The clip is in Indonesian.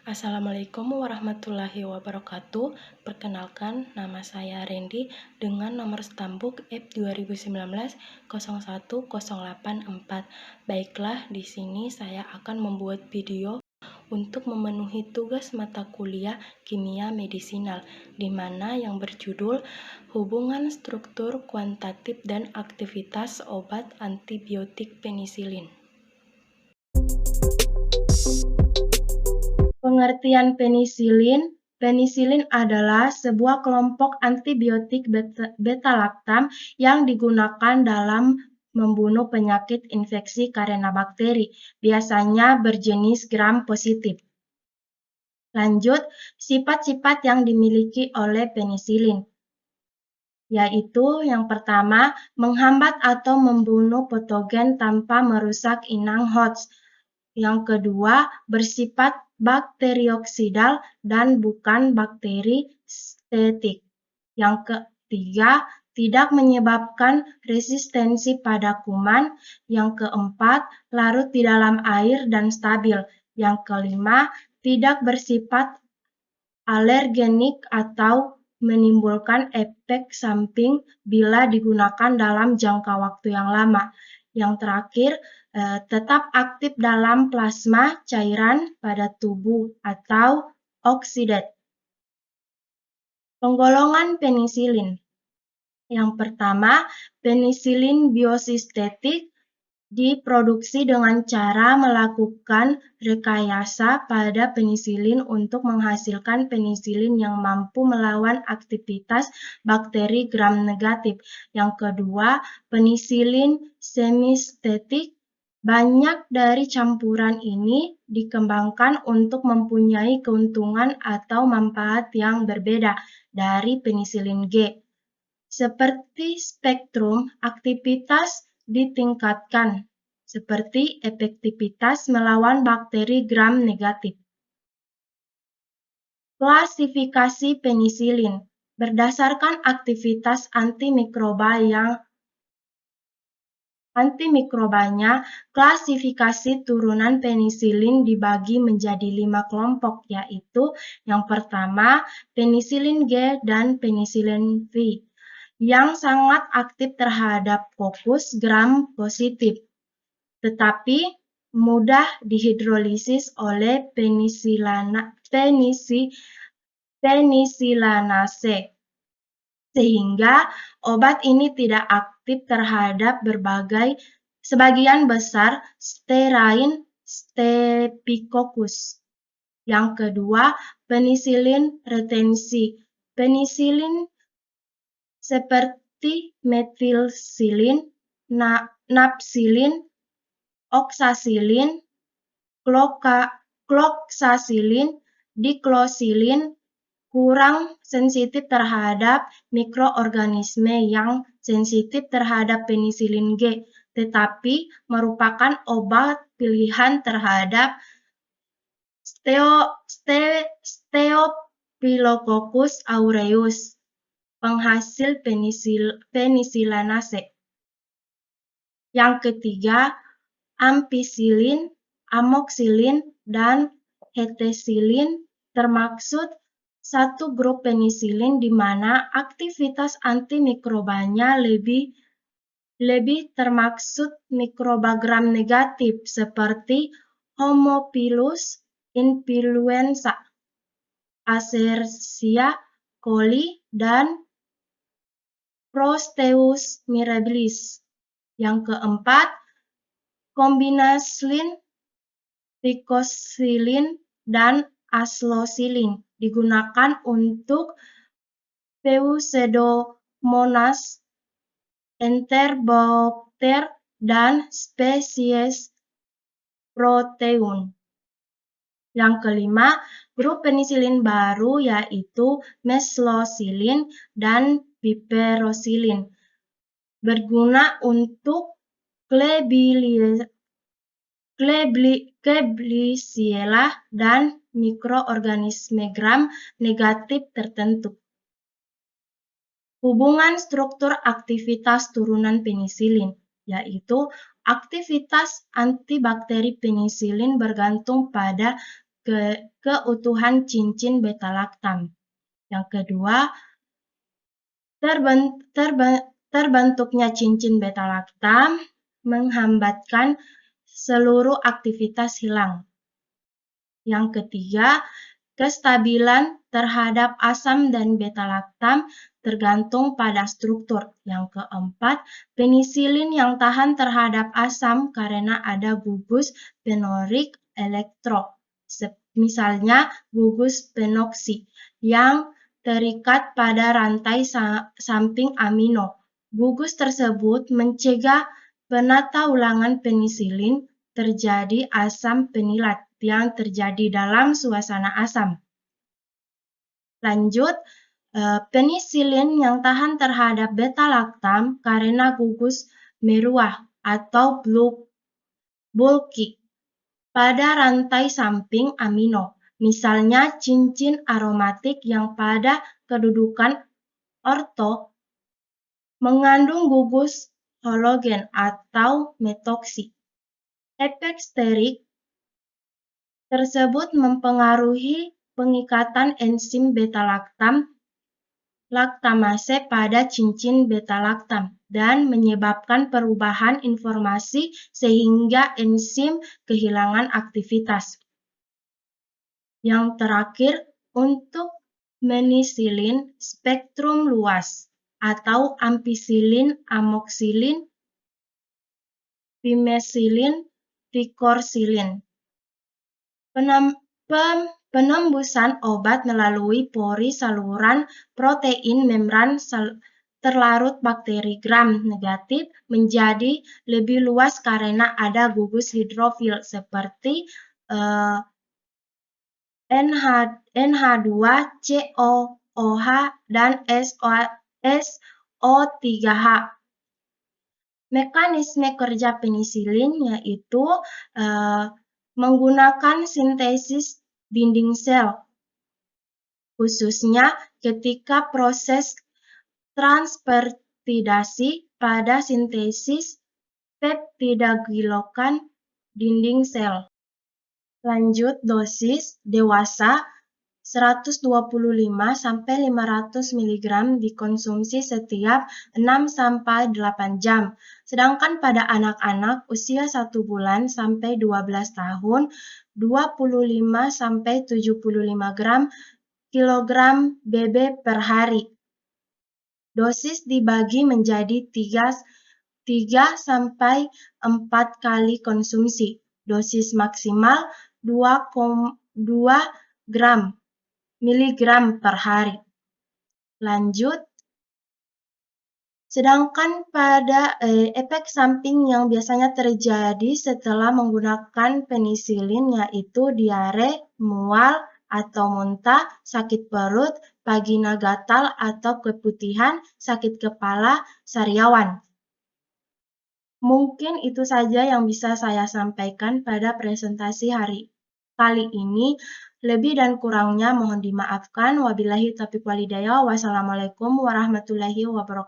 Assalamualaikum warahmatullahi wabarakatuh. Perkenalkan, nama saya Randy dengan nomor stambuk F2019-01084. Baiklah, di sini saya akan membuat video untuk memenuhi tugas mata kuliah kimia medisinal, di mana yang berjudul Hubungan Struktur Kuantitatif dan Aktivitas Obat Antibiotik Penisilin. Pengertian penisilin. Penisilin adalah sebuah kelompok antibiotik beta-laktam yang digunakan dalam membunuh penyakit infeksi karena bakteri, biasanya berjenis gram positif. Lanjut, sifat-sifat yang dimiliki oleh penisilin, yaitu yang pertama, menghambat atau membunuh patogen tanpa merusak inang host. Yang kedua, bersifat bakterioksidal dan bukan bakteri stetik. Yang ketiga, tidak menyebabkan resistensi pada kuman. Yang keempat, larut di dalam air dan stabil. Yang kelima, tidak bersifat alergenik atau menimbulkan efek samping bila digunakan dalam jangka waktu yang lama. Yang terakhir, tetap aktif dalam plasma cairan pada tubuh atau oksidat. Penggolongan penisilin. Yang pertama, penisilin biosintetik diproduksi dengan cara melakukan rekayasa pada penisilin untuk menghasilkan penisilin yang mampu melawan aktivitas bakteri gram negatif. Yang kedua, penisilin semisintetik. Banyak dari campuran ini dikembangkan untuk mempunyai keuntungan atau manfaat yang berbeda dari penisilin G. Seperti spektrum aktivitas ditingkatkan, seperti efektivitas melawan bakteri gram negatif. Klasifikasi penisilin berdasarkan aktivitas antimikrobanya, klasifikasi turunan penisilin dibagi menjadi 5 kelompok, yaitu yang pertama, penisilin G dan penisilin V, yang sangat aktif terhadap kokus gram positif, tetapi mudah dihidrolisis oleh penisilanase, sehingga obat ini tidak aktif terhadap sebagian besar Sterain Staphylococcus. Yang kedua, penisilin retensi. Penisilin seperti metilsilin, napsilin, oksasilin, kloksasilin, diklosilin kurang sensitif terhadap mikroorganisme yang sensitif terhadap penisilin G, tetapi merupakan obat pilihan terhadap Staphylococcus aureus, penghasil penisilanase. Yang ketiga, ampicillin, amoxicillin, dan hetesilin termaksud satu grup penisilin di mana aktivitas antimikrobanya lebih termaksud mikroba gram negatif seperti Haemophilus influenza, Escherichia coli, dan Proteus mirabilis. Yang keempat, kombinasilin, picosilin, dan aslocillin digunakan untuk Pseudomonas, Enterobacter, dan spesies Proteus. Yang kelima, grup penisilin baru yaitu meslocillin dan piperosilin, berguna untuk Klebsiella dan mikroorganisme gram negatif tertentu. Hubungan struktur aktivitas turunan penisilin, yaitu aktivitas antibakteri penisilin bergantung pada keutuhan cincin beta-laktam. Yang kedua, terbentuknya cincin beta-laktam menghambatkan seluruh aktivitas hilang. Yang ketiga, kestabilan terhadap asam dan beta-laktam tergantung pada struktur. Yang keempat, penisilin yang tahan terhadap asam karena ada gugus fenolik elektro, misalnya gugus fenoksi, yang terikat pada rantai samping amino. Gugus tersebut mencegah penata ulangan penisilin terjadi asam penilat yang terjadi dalam suasana asam. Lanjut, penisilin yang tahan terhadap beta-laktam karena gugus meruah atau bulky pada rantai samping amino. Misalnya cincin aromatik yang pada kedudukan orto mengandung gugus halogen atau metoksi. Efek sterik tersebut mempengaruhi pengikatan enzim beta-laktam laktamase pada cincin beta-laktam dan menyebabkan perubahan informasi sehingga enzim kehilangan aktivitas. Yang terakhir, untuk menisilin spektrum luas atau ampicillin, amoxicillin, pimesilin, picorsilin. Penembusan obat melalui pori saluran protein membran terlarut bakteri gram-negatif menjadi lebih luas karena ada gugus hidrofil seperti NH2, COOH, dan SO3H. Mekanisme kerja penisilin yaitu menggunakan sintesis dinding sel, khususnya ketika proses transpeptidasi pada sintesis peptidagilokan dinding sel. Lanjut, dosis dewasa 125–500 mg dikonsumsi setiap 6–8 jam. Sedangkan pada anak-anak usia 1 bulan sampai 12 tahun, 25–75 gram kilogram BB per hari. Dosis dibagi menjadi 3–4 kali konsumsi. Dosis maksimal 2,2 miligram per hari. Lanjut, sedangkan pada efek samping yang biasanya terjadi setelah menggunakan penisilin yaitu diare, mual atau muntah, sakit perut, vagina gatal atau keputihan, sakit kepala, sariawan. Mungkin itu saja yang bisa saya sampaikan pada presentasi kali ini. Lebih dan kurangnya mohon dimaafkan. Wabillahi taufiq walhidayah. Wassalamualaikum warahmatullahi wabarakatuh.